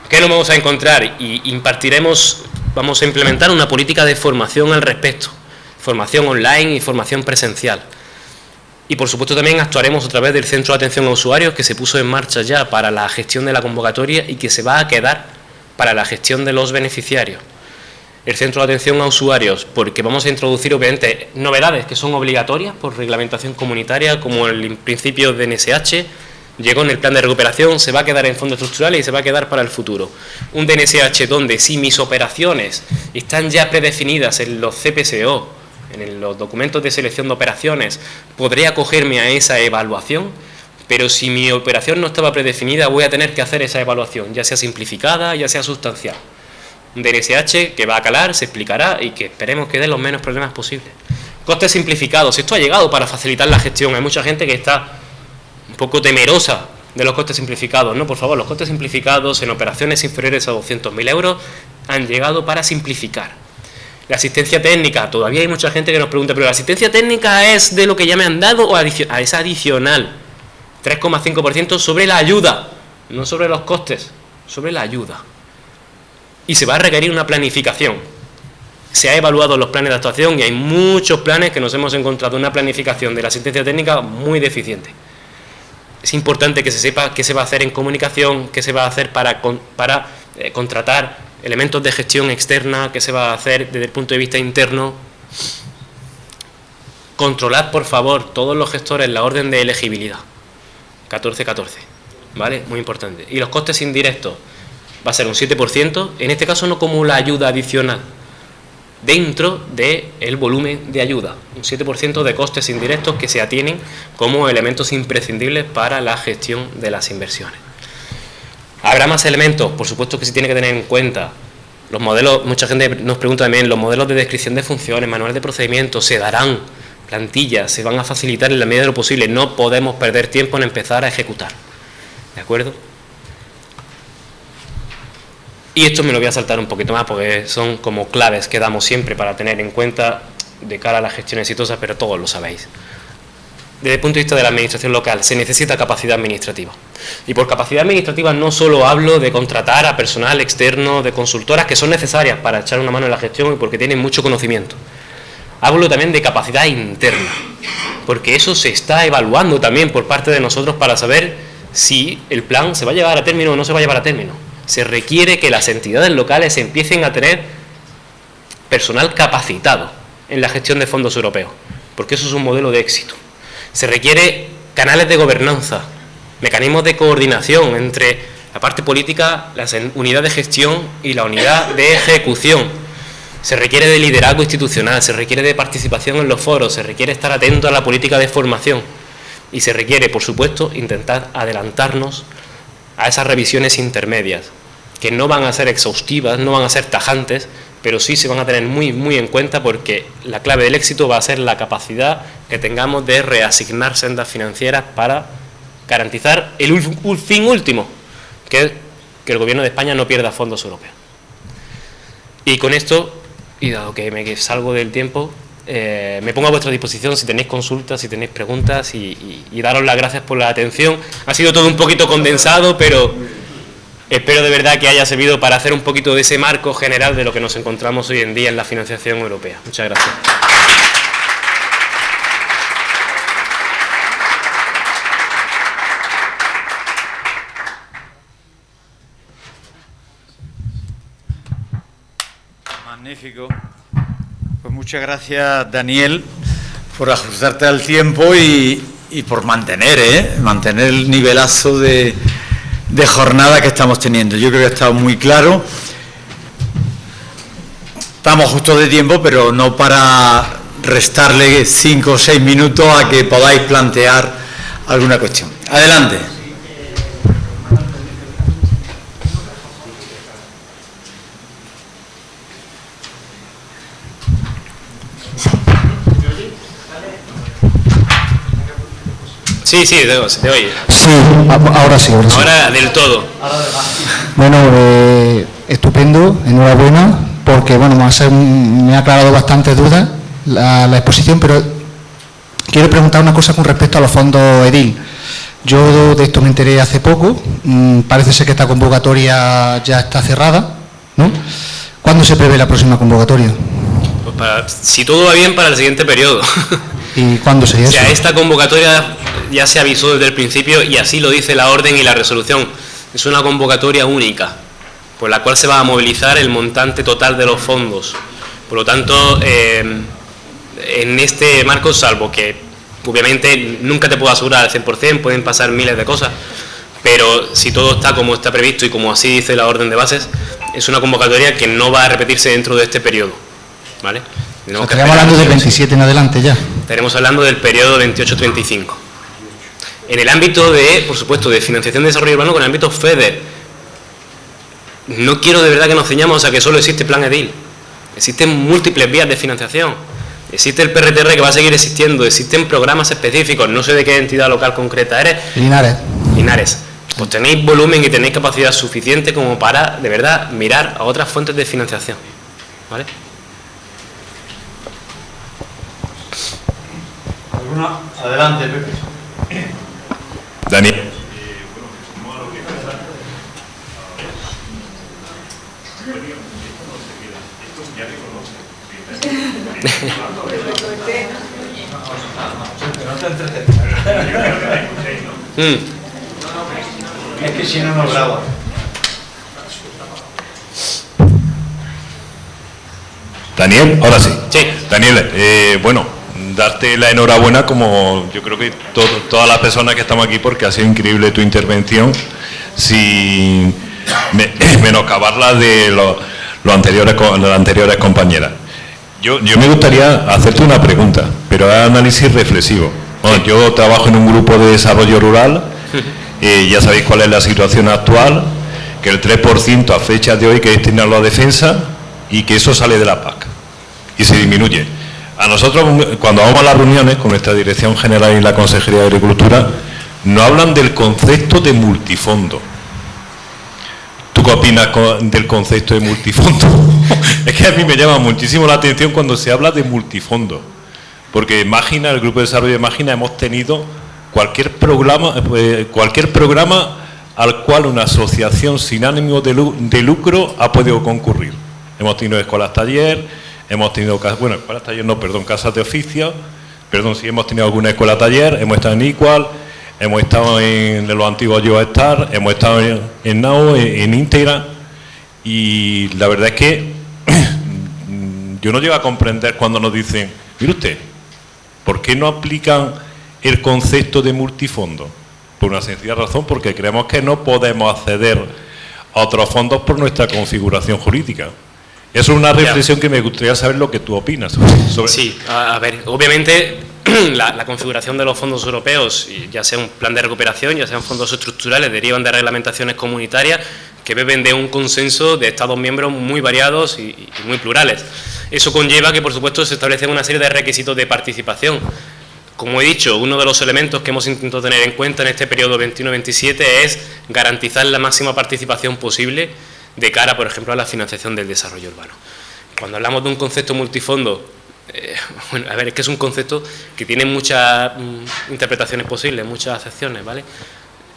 que nos vamos a encontrar y impartiremos, vamos a implementar una política de formación al respecto, formación online y formación presencial. Y por supuesto también actuaremos a través del Centro de Atención a Usuarios que se puso en marcha ya para la gestión de la convocatoria y que se va a quedar para la gestión de los beneficiarios. El Centro de Atención a Usuarios, porque vamos a introducir obviamente novedades que son obligatorias por reglamentación comunitaria, como el principio de DNSH, llegó en el plan de recuperación, se va a quedar en fondos estructurales y se va a quedar para el futuro. Un DNSH donde si mis operaciones están ya predefinidas en los CPSO, en los documentos de selección de operaciones, podré acogerme a esa evaluación, pero si mi operación no estaba predefinida voy a tener que hacer esa evaluación, ya sea simplificada, ya sea sustancial. Un DNSH que va a calar, se explicará y que esperemos que dé los menos problemas posibles. Costes simplificados. Esto ha llegado para facilitar la gestión. Hay mucha gente que está un poco temerosa de los costes simplificados. No, por favor, los costes simplificados en operaciones inferiores a 200.000 euros han llegado para simplificar. La asistencia técnica, todavía hay mucha gente que nos pregunta, pero ¿la asistencia técnica es de lo que ya me han dado o es adicional? 3,5% sobre la ayuda, no sobre los costes, sobre la ayuda. Y se va a requerir una planificación. Se ha evaluado los planes de actuación y hay muchos planes que nos hemos encontrado una planificación de la asistencia técnica muy deficiente. Es importante que se sepa qué se va a hacer en comunicación, qué se va a hacer para contratar elementos de gestión externa, qué se va a hacer desde el punto de vista interno. Controlad, por favor, todos los gestores la orden de elegibilidad. 14-14, ¿vale? Muy importante. Y los costes indirectos va a ser un 7%, en este caso no como la ayuda adicional, dentro del volumen de ayuda, un 7% de costes indirectos que se atienen como elementos imprescindibles para la gestión de las inversiones. Habrá más elementos, por supuesto que se tiene que tener en cuenta. Los modelos, mucha gente nos pregunta también, los modelos de descripción de funciones, manuales de procedimientos, se darán, plantillas, se van a facilitar en la medida de lo posible. No podemos perder tiempo en empezar a ejecutar. ¿De acuerdo? Y esto me lo voy a saltar un poquito más porque son como claves que damos siempre para tener en cuenta de cara a la gestión exitosa, pero todos lo sabéis. Desde el punto de vista de la administración local, se necesita capacidad administrativa. Y por capacidad administrativa no solo hablo de contratar a personal externo, de consultoras que son necesarias para echar una mano en la gestión y porque tienen mucho conocimiento. Hablo también de capacidad interna, porque eso se está evaluando también por parte de nosotros para saber si el plan se va a llevar a término o no se va a llevar a término. Se requiere que las entidades locales empiecen a tener personal capacitado en la gestión de fondos europeos, porque eso es un modelo de éxito. Se requiere canales de gobernanza, mecanismos de coordinación entre la parte política, la unidad de gestión y la unidad de ejecución. Se requiere de liderazgo institucional, se requiere de participación en los foros, se requiere estar atento a la política de formación y se requiere, por supuesto, intentar adelantarnos a esas revisiones intermedias, que no van a ser exhaustivas, no van a ser tajantes, pero sí se van a tener muy en cuenta porque la clave del éxito va a ser la capacidad que tengamos de reasignar sendas financieras para garantizar el fin último, que es que el Gobierno de España no pierda fondos europeos. Y con esto, y dado que me salgo del tiempo, me pongo a vuestra disposición si tenéis consultas, si tenéis preguntas y daros las gracias por la atención. Ha sido todo un poquito condensado, pero espero de verdad que haya servido para hacer un poquito de ese marco general de lo que nos encontramos hoy en día en la financiación europea. Muchas gracias. Magnífico. Pues muchas gracias, Daniel, por ajustarte al tiempo y por mantener el nivelazo de jornada que estamos teniendo. Yo creo que ha estado muy claro. Estamos justos de tiempo, pero no para restarle 5 o 6 minutos a que podáis plantear alguna cuestión. Adelante. Sí, te oye. Sí, ahora sí. Ahora del todo. Bueno, estupendo, enhorabuena, porque bueno, me ha aclarado bastantes dudas la exposición, pero quiero preguntar una cosa con respecto a los fondos EDIL. Yo de esto me enteré hace poco, parece ser que esta convocatoria ya está cerrada, ¿no? ¿Cuándo se prevé la próxima convocatoria? Pues si todo va bien, para el siguiente periodo. ¿Y cuándo sería eso? O sea, esta convocatoria ya se avisó desde el principio y así lo dice la orden y la resolución. Es una convocatoria única, por la cual se va a movilizar el montante total de los fondos. Por lo tanto, en este marco, salvo que obviamente nunca te puedo asegurar al 100%, pueden pasar miles de cosas, pero si todo está como está previsto y como así dice la orden de bases, es una convocatoria que no va a repetirse dentro de este periodo, ¿vale? Estaríamos hablando del 27 en adelante ya. Estaremos hablando del periodo 28-35. En el ámbito de, por supuesto, de financiación de desarrollo urbano con el ámbito FEDER, no quiero de verdad que nos ceñamos a que solo existe plan EDIL. Existen múltiples vías de financiación. Existe el PRTR que va a seguir existiendo, existen programas específicos, no sé de qué entidad local concreta eres. Linares. Pues tenéis volumen y tenéis capacidad suficiente como para, de verdad, mirar a otras fuentes de financiación, ¿vale? Adelante, Pepe. Daniel. Es que si no, no graba. Daniel, ahora sí. Sí. Daniel, bueno, darte la enhorabuena como yo creo que todas las personas que estamos aquí, porque ha sido increíble tu intervención, sin menoscabarla de las anteriores compañeras. Yo me gustaría hacerte una pregunta, pero es análisis reflexivo. Bueno, yo trabajo en un grupo de desarrollo rural, ya sabéis cuál es la situación actual, que el 3% a fecha de hoy que destinarlo a defensa y que eso sale de la PAC y se disminuye. A nosotros, cuando vamos a las reuniones con nuestra Dirección General y la Consejería de Agricultura, nos hablan del concepto de multifondo. ¿Tú qué opinas del concepto de multifondo? Es que a mí me llama muchísimo la atención cuando se habla de multifondo, porque Mágina, el Grupo de Desarrollo de Mágina, hemos tenido cualquier programa al cual una asociación sin ánimo de lucro ha podido concurrir. Hemos tenido escuelas taller, hemos tenido, bueno, escuelas taller no, perdón, casas de oficio, perdón, sí hemos tenido alguna escuela taller, hemos estado en Equal, hemos estado en los antiguos YoStar, hemos estado en NAO, en Integra, y la verdad es que yo no llego a comprender cuando nos dicen, mire usted, ¿por qué no aplican el concepto de multifondo? Por una sencilla razón, porque creemos que no podemos acceder a otros fondos por nuestra configuración jurídica. Eso es una reflexión que me gustaría saber lo que tú opinas sobre. Sí, a ver, obviamente la configuración de los fondos europeos, ya sea un plan de recuperación, ya sean fondos estructurales, derivan de reglamentaciones comunitarias que beben de un consenso de Estados miembros muy variados y muy plurales. Eso conlleva que, por supuesto, se establecen una serie de requisitos de participación. Como he dicho, uno de los elementos que hemos intentado tener en cuenta en este periodo 21-27 es garantizar la máxima participación posible de cara, por ejemplo, a la financiación del desarrollo urbano. Cuando hablamos de un concepto multifondo, bueno, a ver, es que es un concepto que tiene muchas interpretaciones posibles, muchas acepciones, ¿vale?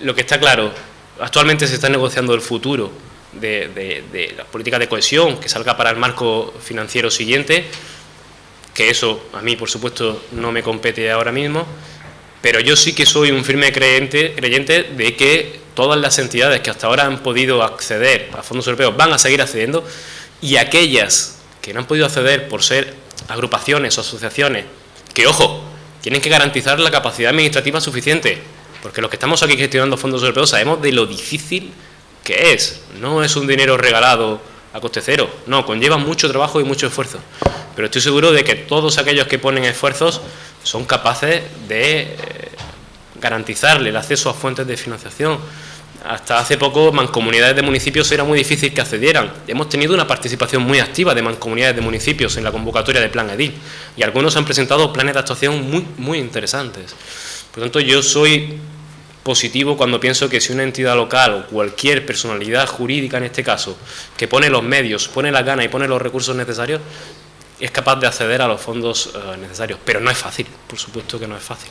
Lo que está claro, actualmente se está negociando el futuro de las políticas de cohesión que salga para el marco financiero siguiente, que eso a mí, por supuesto, no me compete ahora mismo, pero yo sí que soy un firme creyente de que todas las entidades que hasta ahora han podido acceder a fondos europeos van a seguir accediendo, y aquellas que no han podido acceder por ser agrupaciones o asociaciones, que, ojo, tienen que garantizar la capacidad administrativa suficiente, porque los que estamos aquí gestionando fondos europeos sabemos de lo difícil que es. No es un dinero regalado a coste cero, no, conlleva mucho trabajo y mucho esfuerzo, pero estoy seguro de que todos aquellos que ponen esfuerzos son capaces de garantizarle el acceso a fuentes de financiación. Hasta hace poco, mancomunidades de municipios era muy difícil que accedieran. Hemos tenido una participación muy activa de mancomunidades de municipios en la convocatoria de Plan Edil, y algunos han presentado planes de actuación muy interesantes. Por lo tanto, yo soy positivo cuando pienso que si una entidad local o cualquier personalidad jurídica, en este caso, que pone los medios, pone las ganas y pone los recursos necesarios, es capaz de acceder a los fondos necesarios. Pero no es fácil, por supuesto que no es fácil.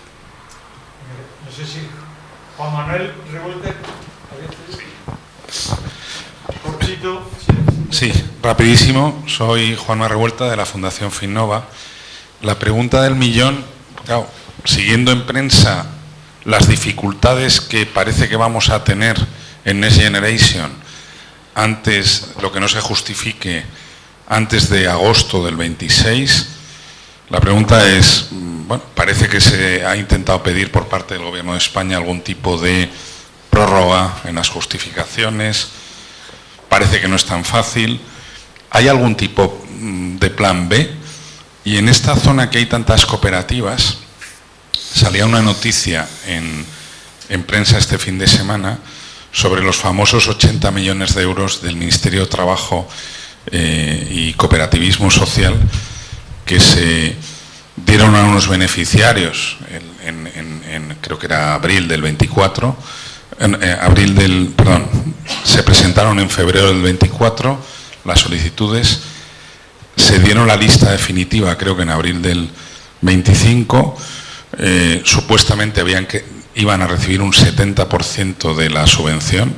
No sé si Juan Manuel Revuelta. Cortito. Sí, rapidísimo. Soy Juan Manuel Revuelta de la Fundación Finnova. La pregunta del millón, claro, siguiendo en prensa las dificultades que parece que vamos a tener en Next Generation antes, lo que no se justifique antes de agosto del 26, la pregunta es, bueno, parece que se ha intentado pedir por parte del Gobierno de España algún tipo de prórroga en las justificaciones, parece que no es tan fácil. ¿Hay algún tipo de plan B? Y en esta zona que hay tantas cooperativas, salía una noticia en prensa este fin de semana sobre los famosos 80 millones de euros del Ministerio de Trabajo y Cooperativismo Social que se dieron a unos beneficiarios creo que era abril del 24, se presentaron en febrero del 24 las solicitudes, se dieron la lista definitiva creo que en abril del 25, supuestamente iban a recibir un 70% de la subvención.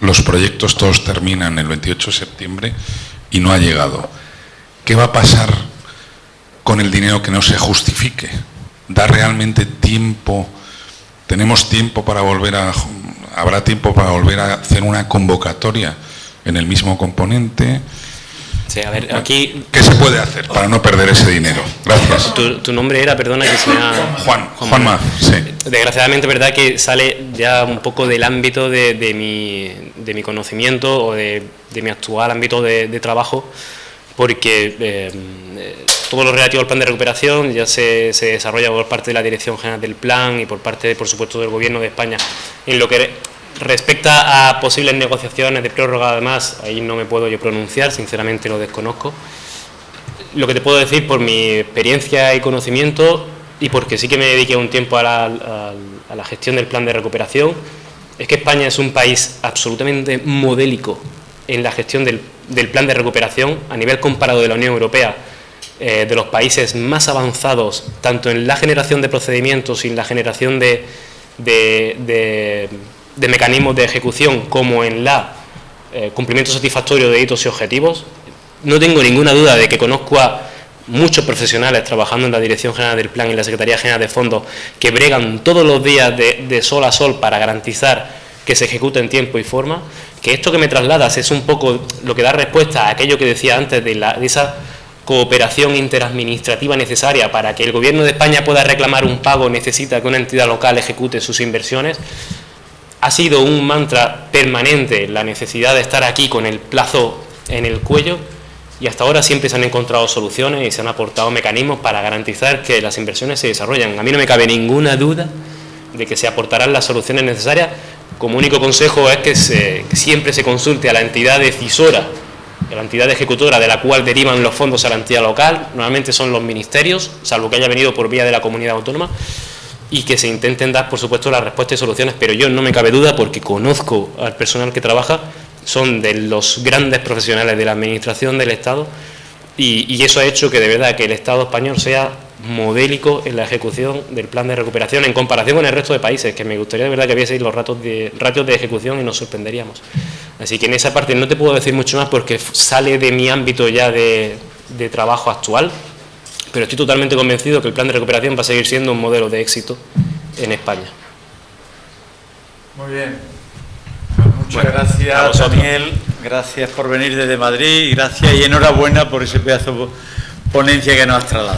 Los proyectos todos terminan el 28 de septiembre y no ha llegado. ¿Qué va a pasar con el dinero que no se justifique? ¿Da realmente tiempo? ¿Tenemos tiempo para habrá tiempo para volver a hacer una convocatoria en el mismo componente? Sí, a ver, aquí... ¿Qué se puede hacer para no perder ese dinero? Gracias. Tu nombre era, perdona, que se me ha... Juanma, sí. Desgraciadamente, verdad que sale ya un poco del ámbito de mi conocimiento o de mi actual ámbito de trabajo, porque todo lo relativo al plan de recuperación ya se desarrolla por parte de la Dirección General del Plan y por parte, por supuesto, del Gobierno de España. En lo que respecta a posibles negociaciones de prórroga, además, ahí no me puedo yo pronunciar, sinceramente lo desconozco. Lo que te puedo decir por mi experiencia y conocimiento, y porque sí que me dediqué un tiempo a la gestión del plan de recuperación, es que España es un país absolutamente modélico en la gestión del plan de recuperación a nivel comparado de la Unión Europea, de los países más avanzados, tanto en la generación de procedimientos y en la generación de mecanismos de ejecución como en la cumplimiento satisfactorio de hitos y objetivos. No tengo ninguna duda de que conozco a muchos profesionales trabajando en la Dirección General del Plan y la Secretaría General de Fondos que bregan todos los días de sol a sol para garantizar que se ejecute en tiempo y forma, que esto que me trasladas es un poco lo que da respuesta a aquello que decía antes de esa cooperación interadministrativa necesaria para que el Gobierno de España pueda reclamar un pago, necesita que una entidad local ejecute sus inversiones. Ha sido un mantra permanente la necesidad de estar aquí con el plazo en el cuello, y hasta ahora siempre se han encontrado soluciones y se han aportado mecanismos para garantizar que las inversiones se desarrollan. A mí no me cabe ninguna duda de que se aportarán las soluciones necesarias. Como único consejo es que siempre se consulte a la entidad decisora, a la entidad ejecutora de la cual derivan los fondos a la entidad local, normalmente son los ministerios, salvo que haya venido por vía de la comunidad autónoma, y que se intenten dar, por supuesto, las respuestas y soluciones, pero yo no me cabe duda, porque conozco al personal que trabaja, son de los grandes profesionales de la administración del Estado, y eso ha hecho que de verdad que el Estado español sea modélico en la ejecución del plan de recuperación en comparación con el resto de países, que me gustaría de verdad que viese los ratios de ejecución y nos sorprenderíamos. Así que en esa parte no te puedo decir mucho más porque sale de mi ámbito ya de trabajo actual, pero estoy totalmente convencido que el plan de recuperación va a seguir siendo un modelo de éxito en España. Muy bien. Muchas gracias, Daniel. Gracias por venir desde Madrid y gracias y enhorabuena por ese pedazo de ponencia que nos has trasladado.